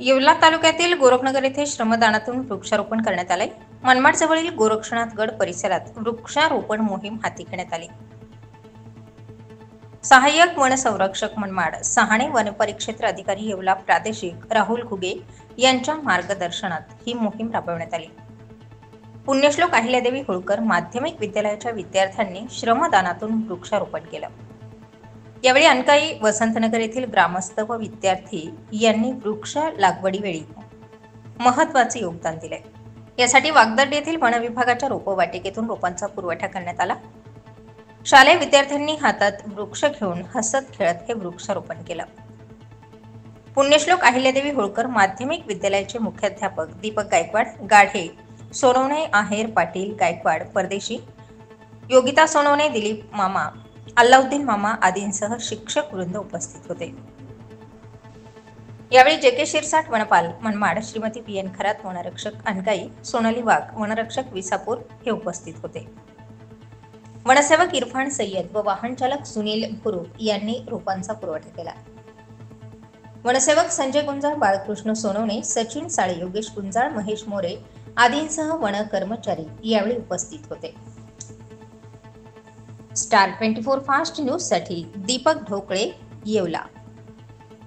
येवला तालुक्यातील गोरखनगर येथे श्रमदानातून वृक्षारोपण करण्यात आले। मनमाड जवळील गोरक्षनाथगड परिसरात वृक्षारोपण मोहीम हाती घेण्यात आली। सहाय्यक वन संरक्षक मनमाड सहाणे वन परिक्षेत्र अधिकारी येवला प्रादेशिक राहुल घुगे यांच्या मार्गदर्शनात ही मोहीम राबवण्यात आली। पुण्यश्लोक अहिल्यादेवी होळकर माध्यमिक विद्यालयाच्या विद्यार्थ्यांनी श्रमदानातून वृक्षारोपण केलं। यावेळी अनकाई वसंतनगर येथील ग्रामस्थ व विद्यार्थी यांनी वृक्ष लागवडीवेळी महत्त्वाचे योगदान दिले। यासाठी वागदर्डी येथील वन विभागाच्या रोपवाटिकेतून रोपांचा पुरवठा करण्यात आला। शालेय विद्यार्थ्यांनी हातात वृक्ष घेऊन हसत खेळत हे वृक्षारोपण केलं। पुण्यश्लोक अहिल्यादेवी होळकर माध्यमिक विद्यालयाचे मुख्याध्यापक दीपक गायकवाड, गाढे, सोनवणे, आहेर, पाटील, गायकवाड, परदेशी, योगिता सोनवणे, दिलीप मामा, अल्लाउद्दीन मामा आदींसह शिक्षक वृंद उपस्थित होते। यावेळी जेके शिरसाट वनपाल मनमाड, श्रीमती पी एन खरात वनरक्षक अनकाई, सोनाली वाघ वनरक्षक विसापूर हे उपस्थित होते। वनसेवक इरफान सय्यद व वाहन चालक सुनील भुरुक यांनी रोपांचा पुरवठा केला। वनसेवक संजय गुंजाळ, बाळकृष्ण सोनवणे, सचिन साळे, योगेश गुंजाळ, महेश मोरे आदींसह वन कर्मचारी यावेळी उपस्थित होते। स्टार 24 फास्ट न्यूज साठी दीपक ढोकळे, येवला।